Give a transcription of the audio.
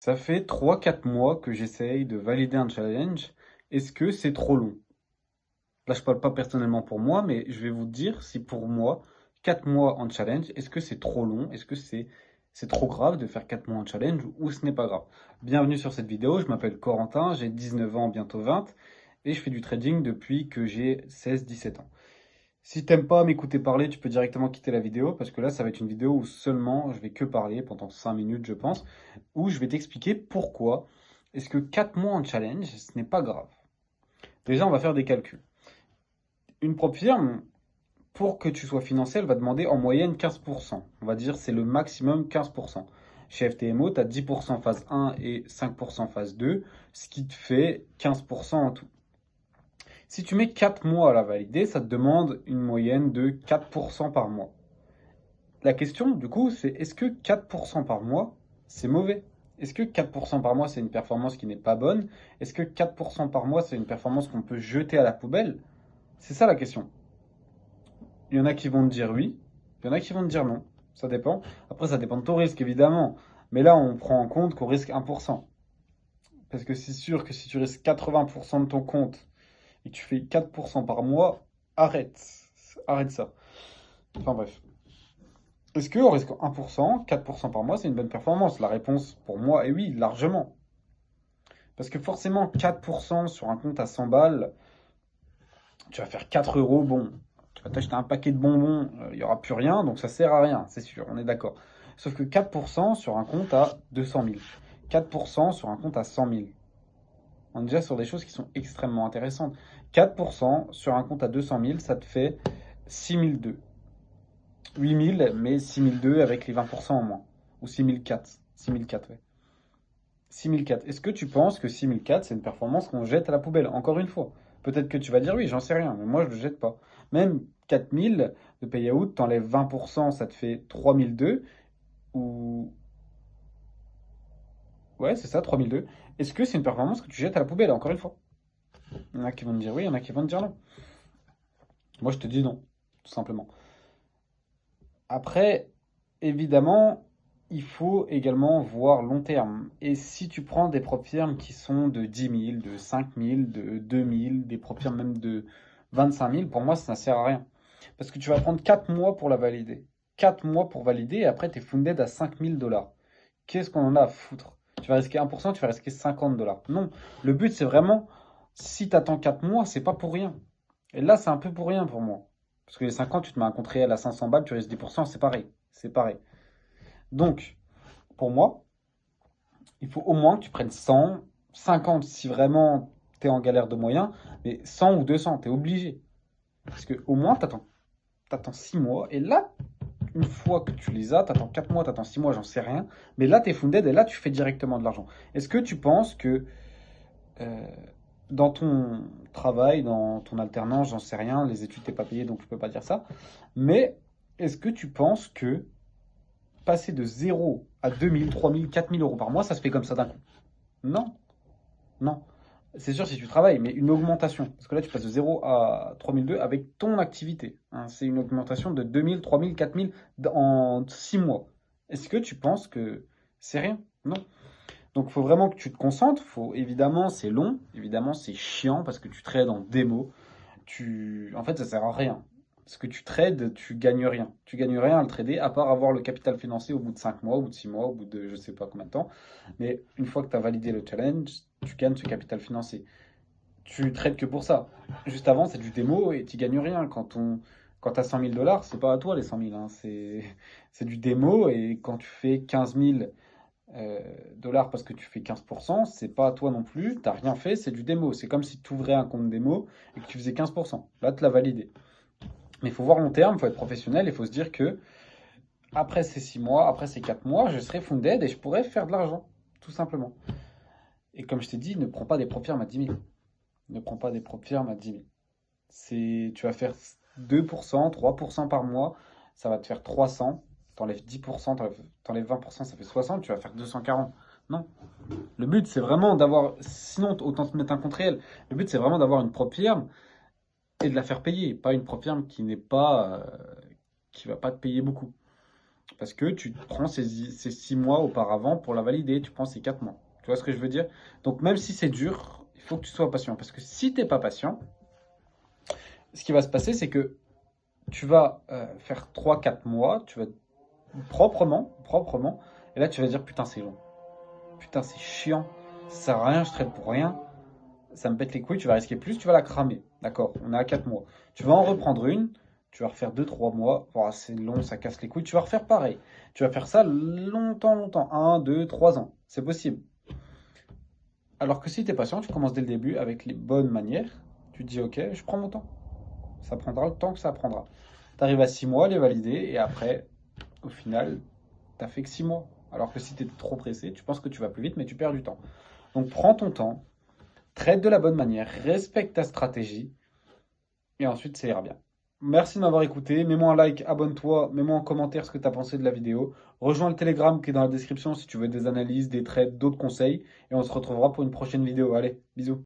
Ça fait 3 4 mois que j'essaye de valider un challenge. Est-ce que c'est trop long? Là, je parle pas personnellement pour moi, mais je vais vous dire si pour moi, 4 mois en challenge, est-ce que c'est trop long? Est-ce que c'est trop grave de faire 4 mois en challenge ou ce n'est pas grave? Bienvenue sur cette vidéo, je m'appelle Corentin, j'ai 19 ans, bientôt 20, et je fais du trading depuis que j'ai 16 17 ans. Si t'aimes pas m'écouter parler, tu peux directement quitter la vidéo parce que là, ça va être une vidéo où seulement je vais que parler pendant 5 minutes, je pense, où je vais t'expliquer pourquoi est-ce que 4 mois en challenge, ce n'est pas grave. Déjà, on va faire des calculs. Une prop firme, pour que tu sois financé, elle va demander en moyenne 15%. On va dire c'est le maximum 15%. Chez FTMO, tu as 10% phase 1 et 5% phase 2, ce qui te fait 15% en tout. Si tu mets 4 mois à la valider, ça te demande une moyenne de 4% par mois. La question, du coup, c'est est-ce que 4% par mois, c'est mauvais? Est-ce que 4% par mois, c'est une performance qui n'est pas bonne? Est-ce que 4% par mois, c'est une performance qu'on peut jeter à la poubelle? C'est ça la question. Il y en a qui vont te dire oui, il y en a qui vont te dire non. Ça dépend. Après, ça dépend de ton risque, évidemment. Mais là, on prend en compte qu'on risque 1%. Parce que c'est sûr que si tu risques 80% de ton compte et que tu fais 4% par mois, arrête. Arrête ça. Enfin bref. Est-ce qu'en risquant 1%, 4% par mois, c'est une bonne performance? La réponse pour moi est oui, largement. Parce que forcément, 4% sur un compte à 100 balles, tu vas faire 4 euros, bon, tu vas t'acheter un paquet de bonbons, il n'y aura plus rien, donc ça sert à rien, c'est sûr, on est d'accord. Sauf que 4% sur un compte à 200 000, 4% sur un compte à 100 000, on est déjà sur des choses qui sont extrêmement intéressantes. 4% sur un compte à 200 000, ça te fait 6002. 8000, mais 6002 avec les 20% en moins. Ou 6004. 6004, ouais. 6004. Est-ce que tu penses que 6004, c'est une performance qu'on jette à la poubelle? Encore une fois. Peut-être que tu vas dire oui, j'en sais rien, mais moi je ne le jette pas. Même 4000 de payout, t'enlèves 20%, ça te fait 3002. Ou. Ouais, c'est ça, 3002. Est-ce que c'est une performance que tu jettes à la poubelle? Encore une fois. Il y en a qui vont te dire oui, il y en a qui vont te dire non. Moi je te dis non, tout simplement. Après, évidemment, il faut également voir long terme. Et si tu prends des prop firmes qui sont de 10 000, de 5 000, de 2 000, des prop firmes même de 25 000, pour moi, ça ne sert à rien. Parce que tu vas prendre 4 mois pour la valider. 4 mois pour valider et après, tu es funded à 5 000 $. Qu'est-ce qu'on en a à foutre? Tu vas risquer 1%, tu vas risquer 50 $. Non, le but, c'est vraiment, si tu attends 4 mois, c'est pas pour rien. Et là, c'est un peu pour rien pour moi. Parce que les 50, tu te mets un compte réel à 500 balles, tu risques 10%, c'est pareil. C'est pareil. Donc, pour moi, il faut au moins que tu prennes 100, 50 si vraiment tu es en galère de moyens, mais 100 ou 200, tu es obligé. Parce que au moins, t'attends 6 mois, et là, une fois que tu les as, t'attends 4 mois, t'attends 6 mois, j'en sais rien, mais là, tu es funded, et là, tu fais directement de l'argent. Est-ce que tu penses que euh, dans ton travail, dans ton alternance, j'en sais rien, les études, t'es pas payé, donc je peux pas dire ça, mais est-ce que tu penses que passer de 0 à 2000, 3000, 4000 € par mois, ça se fait comme ça d'un coup? Non, non. C'est sûr si tu travailles, mais une augmentation. Parce que là, tu passes de 0 à 3002 avec ton activité, hein. C'est une augmentation de 2000, 3000, 4000 en 6 mois. Est-ce que tu penses que c'est rien? Non. Donc, il faut vraiment que tu te concentres. Évidemment, c'est long. Évidemment, c'est chiant parce que tu trades en démo. En fait, ça sert à rien. Parce que tu trades, tu gagnes rien. Tu gagnes rien à le trader, à part avoir le capital financier au bout de 5 mois, au bout de 6 mois, au bout de je sais pas combien de temps. Mais une fois que tu as validé le challenge, tu gagnes ce capital financier. Tu trades que pour ça. Juste avant, c'est du démo et tu gagnes rien. Quand tu as 100 000 $, c'est pas à toi les 100 000, hein. C'est du démo et quand tu fais 15 000 dollars parce que tu fais 15%, c'est pas à toi non plus. T'as rien fait, c'est du démo. C'est comme si tu ouvrais un compte démo et que tu faisais 15%. Là, tu l'as validé. Mais il faut voir long terme, il faut être professionnel, il faut se dire que après ces 6 mois, après ces 4 mois, je serai funded et je pourrai faire de l'argent, tout simplement. Et comme je t'ai dit, ne prends pas des prop firmes à 10 000. Ne prends pas des prop firmes à 10 000. Tu vas faire 2%, 3% par mois, ça va te faire 300. T'enlèves 10%, t'enlèves 20%, ça fait 60, tu vas faire 240. Non. Le but, c'est vraiment d'avoir. Sinon, autant te mettre un compte réel. Le but, c'est vraiment d'avoir une prop firme et de la faire payer. Pas une prop firme qui n'est pas. Qui va pas te payer beaucoup. Parce que tu prends ces 6 mois auparavant pour la valider, tu prends ces 4 mois. Tu vois ce que je veux dire? Donc même si c'est dur, il faut que tu sois patient. Parce que si tu n'es pas patient, ce qui va se passer, c'est que tu vas faire 3 4 mois, tu vas proprement, et là tu vas dire putain c'est long, putain c'est chiant, ça sert à rien, je traite pour rien, ça me pète les couilles, tu vas risquer plus, tu vas la cramer. D'accord, on est à 4 mois. Tu vas en reprendre une, tu vas refaire 2 3 mois, voilà, c'est long, ça casse les couilles, tu vas refaire pareil. Tu vas faire ça longtemps, 1 2 3 ans, c'est possible. Alors que si tu es patient, tu commences dès le début avec les bonnes manières, tu te dis ok, je prends mon temps, ça prendra le temps que ça prendra. Tu arrives à 6 mois, les valider, et après, au final, t'as fait que 6 mois. Alors que si tu es trop pressé, tu penses que tu vas plus vite, mais tu perds du temps. Donc prends ton temps, traite de la bonne manière, respecte ta stratégie, et ensuite ça ira bien. Merci de m'avoir écouté. Mets-moi un like, abonne-toi, mets-moi en commentaire ce que tu as pensé de la vidéo. Rejoins le Telegram qui est dans la description si tu veux des analyses, des trades, d'autres conseils. Et on se retrouvera pour une prochaine vidéo. Allez, bisous.